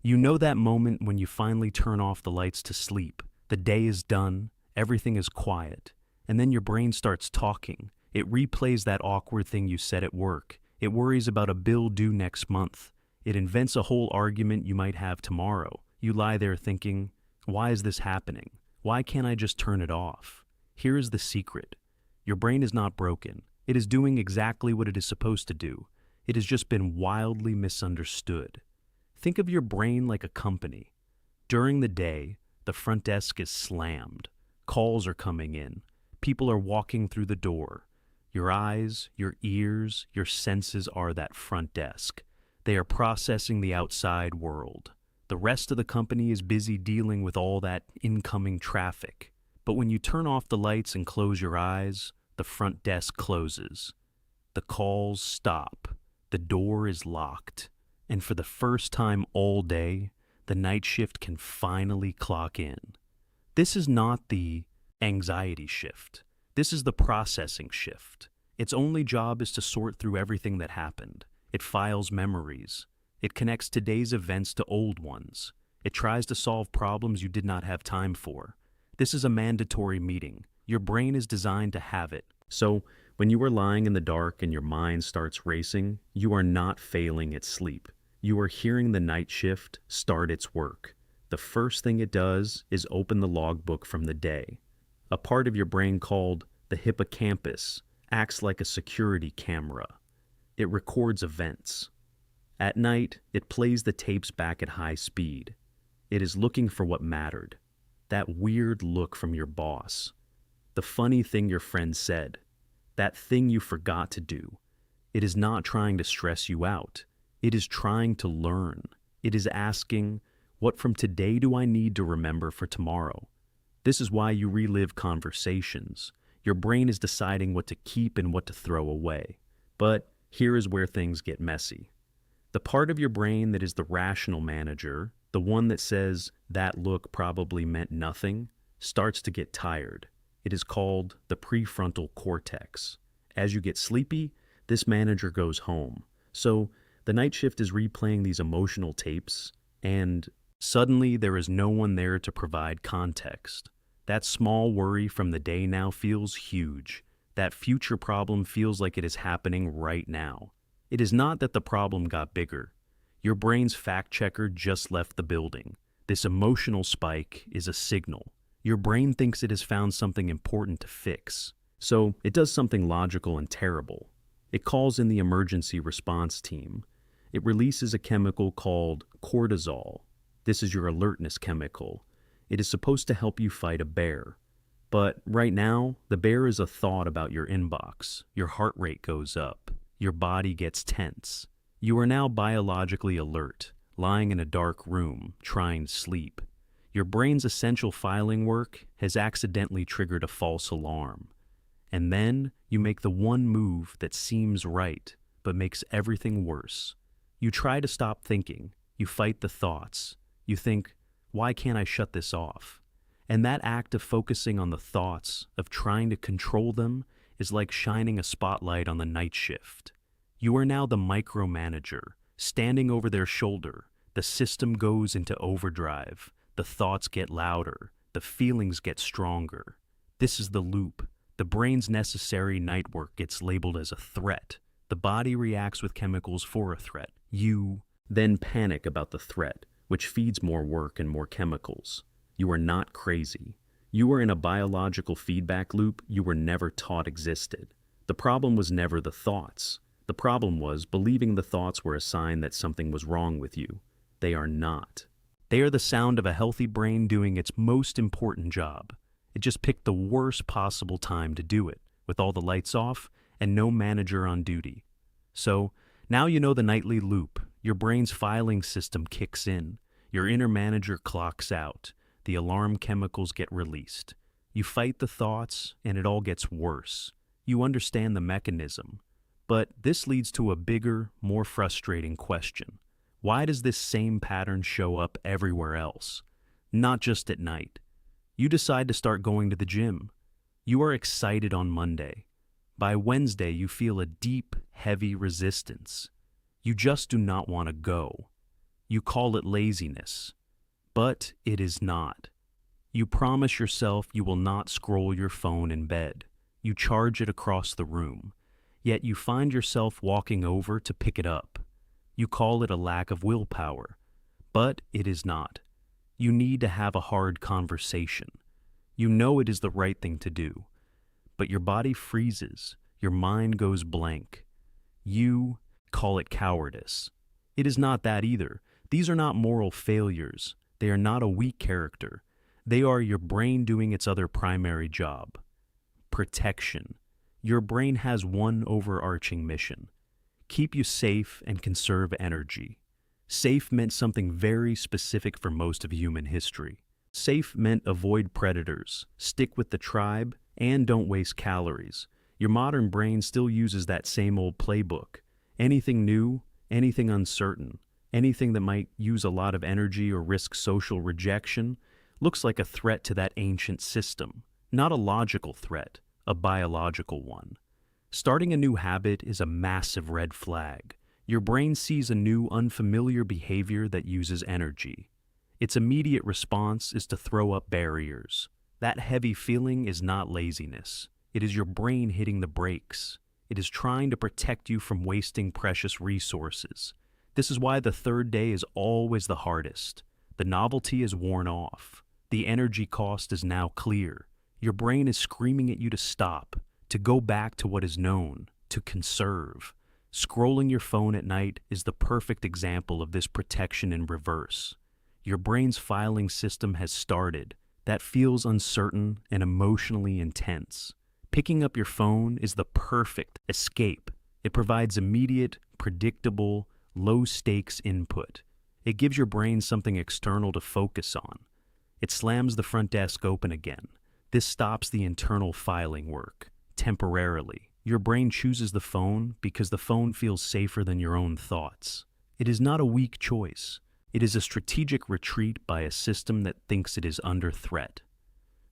You know that moment when you finally turn off the lights to sleep. The day is done, everything is quiet, and then your brain starts talking. It replays that awkward thing you said at work. It worries about a bill due next month. It invents a whole argument you might have tomorrow. You lie there thinking, why is this happening? Why can't I just turn it off? Here is the secret. Your brain is not broken. It is doing exactly what it is supposed to do. It has just been wildly misunderstood. Think of your brain like a company. During the day, the front desk is slammed. Calls are coming in. People are walking through the door. Your eyes, your ears, your senses are that front desk. They are processing the outside world. The rest of the company is busy dealing with all that incoming traffic. But when you turn off the lights and close your eyes, the front desk closes. The calls stop. The door is locked. And for the first time all day, the night shift can finally clock in. This is not the anxiety shift. This is the processing shift. Its only job is to sort through everything that happened. It files memories. It connects today's events to old ones. It tries to solve problems you did not have time for. This is a mandatory meeting. Your brain is designed to have it. So, when you are lying in the dark and your mind starts racing, you are not failing at sleep. You are hearing the night shift start its work. The first thing it does is open the logbook from the day. A part of your brain called the hippocampus acts like a security camera. It records events. At night, it plays the tapes back at high speed. It is looking for what mattered. That weird look from your boss. The funny thing your friend said. That thing you forgot to do. It is not trying to stress you out. It is trying to learn. It is asking, what from today do I need to remember for tomorrow? This is why you relive conversations. Your brain is deciding what to keep and what to throw away. But here is where things get messy. The part of your brain that is the rational manager, the one that says that look probably meant nothing, starts to get tired. It is called the prefrontal cortex. As you get sleepy, this manager goes home. So the night shift is replaying these emotional tapes, and suddenly there is no one there to provide context. That small worry from the day now feels huge. That future problem feels like it is happening right now. It is not that the problem got bigger. Your brain's fact checker just left the building. This emotional spike is a signal. Your brain thinks it has found something important to fix. So it does something logical and terrible. It calls in the emergency response team. It releases a chemical called cortisol. This is your alertness chemical. It is supposed to help you fight a bear. But right now, the bear is a thought about your inbox. Your heart rate goes up. Your body gets tense. You are now biologically alert, lying in a dark room, trying to sleep. Your brain's essential filing work has accidentally triggered a false alarm. And then you make the one move that seems right, but makes everything worse. You try to stop thinking. You fight the thoughts. You think, why can't I shut this off? And that act of focusing on the thoughts, of trying to control them, is like shining a spotlight on the night shift. You are now the micromanager, standing over their shoulder. The system goes into overdrive. The thoughts get louder. The feelings get stronger. This is the loop. The brain's necessary night work gets labeled as a threat. The body reacts with chemicals for a threat. You then panic about the threat, which feeds more work and more chemicals. You are not crazy. You are in a biological feedback loop you were never taught existed. The problem was never the thoughts. The problem was believing the thoughts were a sign that something was wrong with you. They are not. They are the sound of a healthy brain doing its most important job. It just picked the worst possible time to do it, with all the lights off and no manager on duty. So, now you know the nightly loop. Your brain's filing system kicks in. Your inner manager clocks out. The alarm chemicals get released. You fight the thoughts, and it all gets worse. You understand the mechanism. But this leads to a bigger, more frustrating question. Why does this same pattern show up everywhere else? Not just at night. You decide to start going to the gym. You are excited on Monday. By Wednesday, you feel a deep, heavy resistance. You just do not want to go. You call it laziness, but it is not. You promise yourself you will not scroll your phone in bed. You charge it across the room, yet you find yourself walking over to pick it up. You call it a lack of willpower, but it is not. You need to have a hard conversation. You know it is the right thing to do, but your body freezes, your mind goes blank. You call it cowardice. It is not that either. These are not moral failures. They are not a weak character. They are your brain doing its other primary job. Protection. Your brain has one overarching mission: keep you safe and conserve energy. Safe meant something very specific for most of human history. Safe meant avoid predators, stick with the tribe, and don't waste calories. Your modern brain still uses that same old playbook. Anything new, anything uncertain, anything that might use a lot of energy or risk social rejection looks like a threat to that ancient system. Not a logical threat, a biological one. Starting a new habit is a massive red flag. Your brain sees a new, unfamiliar behavior that uses energy. Its immediate response is to throw up barriers. That heavy feeling is not laziness. It is your brain hitting the brakes. It is trying to protect you from wasting precious resources. This is why the third day is always the hardest. The novelty is worn off. The energy cost is now clear. Your brain is screaming at you to stop, to go back to what is known, to conserve. Scrolling your phone at night is the perfect example of this protection in reverse. Your brain's filing system has started. That feels uncertain and emotionally intense. Picking up your phone is the perfect escape. It provides immediate, predictable, low-stakes input. It gives your brain something external to focus on. It slams the front desk open again. This stops the internal filing work, temporarily. Your brain chooses the phone because the phone feels safer than your own thoughts. It is not a weak choice. It is a strategic retreat by a system that thinks it is under threat.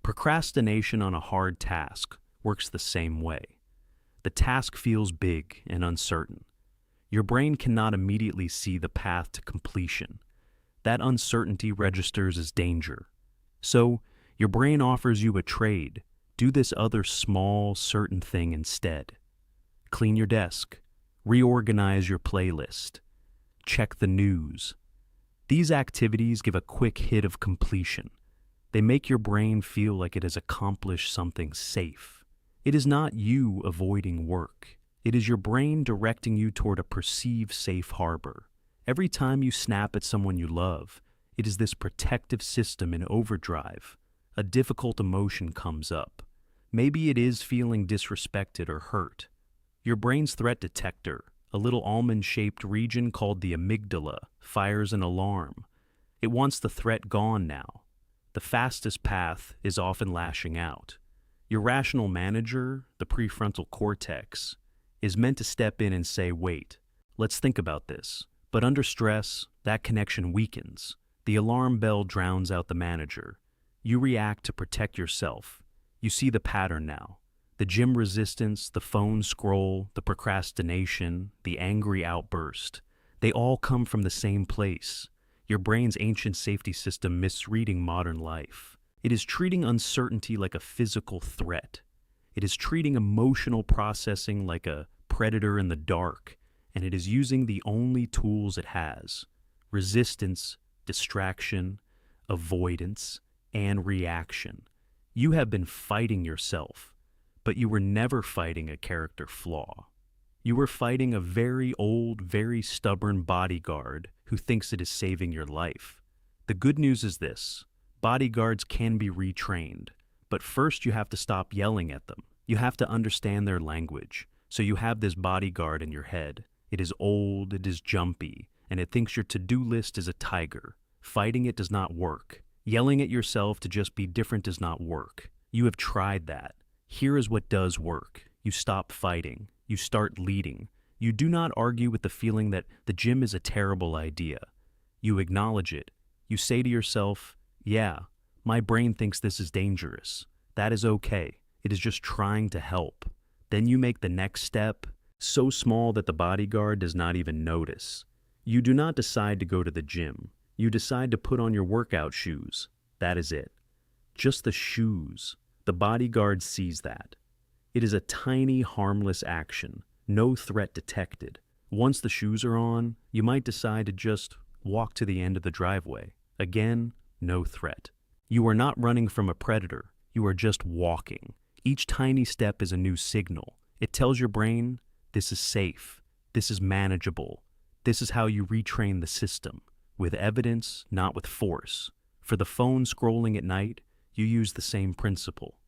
Procrastination on a hard task works the same way. The task feels big and uncertain. Your brain cannot immediately see the path to completion. That uncertainty registers as danger. So, your brain offers you a trade. Do this other small, certain thing instead. Clean your desk. Reorganize your playlist. Check the news. These activities give a quick hit of completion. They make your brain feel like it has accomplished something safe. It is not you avoiding work. It is your brain directing you toward a perceived safe harbor. Every time you snap at someone you love, it is this protective system in overdrive. A difficult emotion comes up. Maybe it is feeling disrespected or hurt. Your brain's threat detector, a little almond-shaped region called the amygdala, fires an alarm. It wants the threat gone now. The fastest path is often lashing out. Your rational manager, the prefrontal cortex, is meant to step in and say, wait, let's think about this. But under stress, that connection weakens. The alarm bell drowns out the manager. You react to protect yourself. You see the pattern now. The gym resistance, the phone scroll, the procrastination, the angry outburst. They all come from the same place. Your brain's ancient safety system misreading modern life. It is treating uncertainty like a physical threat. It is treating emotional processing like a predator in the dark, and it is using the only tools it has: resistance, distraction, avoidance, and reaction. You have been fighting yourself, but you were never fighting a character flaw. You were fighting a very old, very stubborn bodyguard who thinks it is saving your life. The good news is this: bodyguards can be retrained, but first you have to stop yelling at them. You have to understand their language. So you have this bodyguard in your head. It is old, it is jumpy, and it thinks your to-do list is a tiger. Fighting it does not work. Yelling at yourself to just be different does not work. You have tried that. Here is what does work. You stop fighting. You start leading. You do not argue with the feeling that the gym is a terrible idea. You acknowledge it. You say to yourself, yeah, my brain thinks this is dangerous. That is okay. It is just trying to help. Then you make the next step, so small that the bodyguard does not even notice. You do not decide to go to the gym. You decide to put on your workout shoes. That is it. Just the shoes. The bodyguard sees that. It is a tiny, harmless action. No threat detected. Once the shoes are on, you might decide to just walk to the end of the driveway. Again, no threat. You are not running from a predator. You are just walking. Each tiny step is a new signal. It tells your brain, this is safe. This is manageable. This is how you retrain the system. With evidence, not with force. For the phone scrolling at night, you use the same principle.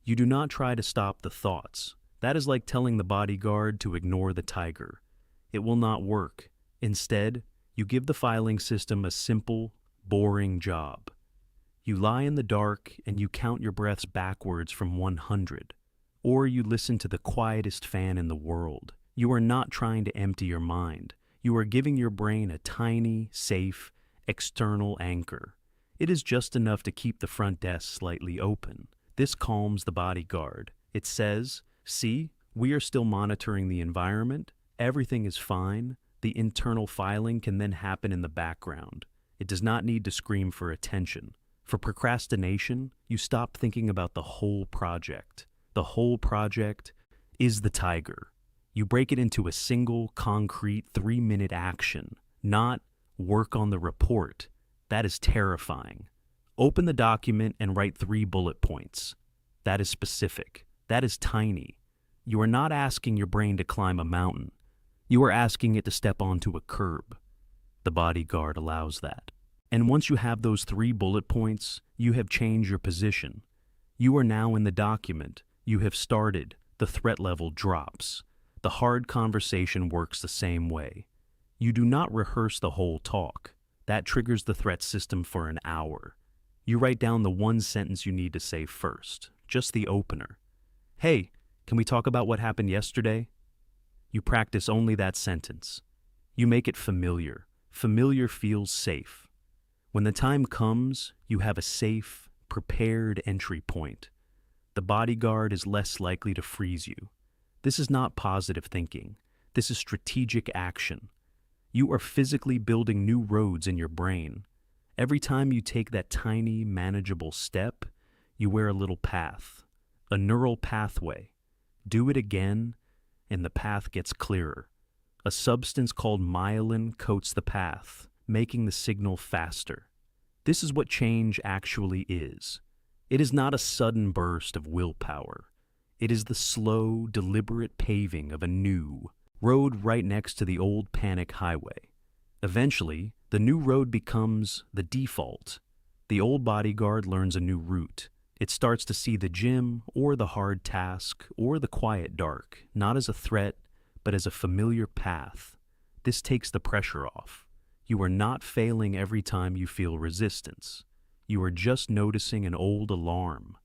You do not try to stop the thoughts. That is like telling the bodyguard to ignore the tiger. It will not work. Instead, you give the filing system a simple, boring job. You lie in the dark and you count your breaths backwards from 100. Or you listen to the quietest fan in the world. You are not trying to empty your mind. You are giving your brain a tiny, safe, external anchor. It is just enough to keep the front desk slightly open. This calms the bodyguard. It says, see, we are still monitoring the environment. Everything is fine. The internal filing can then happen in the background. It does not need to scream for attention. For procrastination, you stop thinking about the whole project. The whole project is the tiger. You break it into a single, concrete 3-minute action, not work on the report. That is terrifying. Open the document and write 3 bullet points. That is specific. That is tiny. You are not asking your brain to climb a mountain. You are asking it to step onto a curb. The bodyguard allows that. And once you have those 3 bullet points, you have changed your position. You are now in the document. You have started. The threat level drops. The hard conversation works the same way. You do not rehearse the whole talk. That triggers the threat system for an hour. You write down the one sentence you need to say first, just the opener. Hey, can we talk about what happened yesterday? You practice only that sentence. You make it familiar. Familiar feels safe. When the time comes, you have a safe, prepared entry point. The bodyguard is less likely to freeze you. This is not positive thinking. This is strategic action. You are physically building new roads in your brain. Every time you take that tiny, manageable step, you wear a little path, a neural pathway. Do it again, and the path gets clearer. A substance called myelin coats the path, making the signal faster. This is what change actually is. It is not a sudden burst of willpower. It is the slow, deliberate paving of a new road right next to the old panic highway. Eventually, the new road becomes the default. The old bodyguard learns a new route. It starts to see the gym, or the hard task, or the quiet dark, not as a threat, but as a familiar path. This takes the pressure off. You are not failing every time you feel resistance. You are just noticing an old alarm.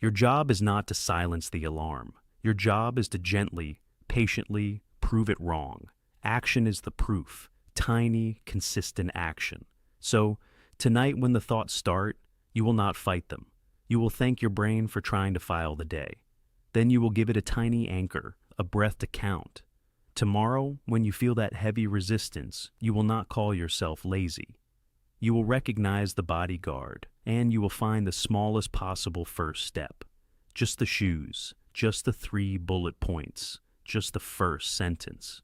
Your job is not to silence the alarm. Your job is to gently, patiently prove it wrong. Action is the proof. Tiny, consistent action. So, tonight when the thoughts start, you will not fight them. You will thank your brain for trying to file the day. Then you will give it a tiny anchor, a breath to count. Tomorrow, when you feel that heavy resistance, you will not call yourself lazy. You will recognize the bodyguard, and you will find the smallest possible first step. Just the shoes, just the 3 bullet points, just the first sentence.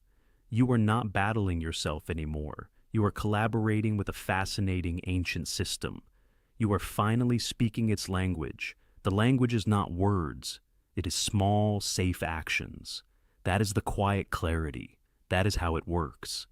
You are not battling yourself anymore. You are collaborating with a fascinating ancient system. You are finally speaking its language. The language is not words. It is small, safe actions. That is the quiet clarity. That is how it works.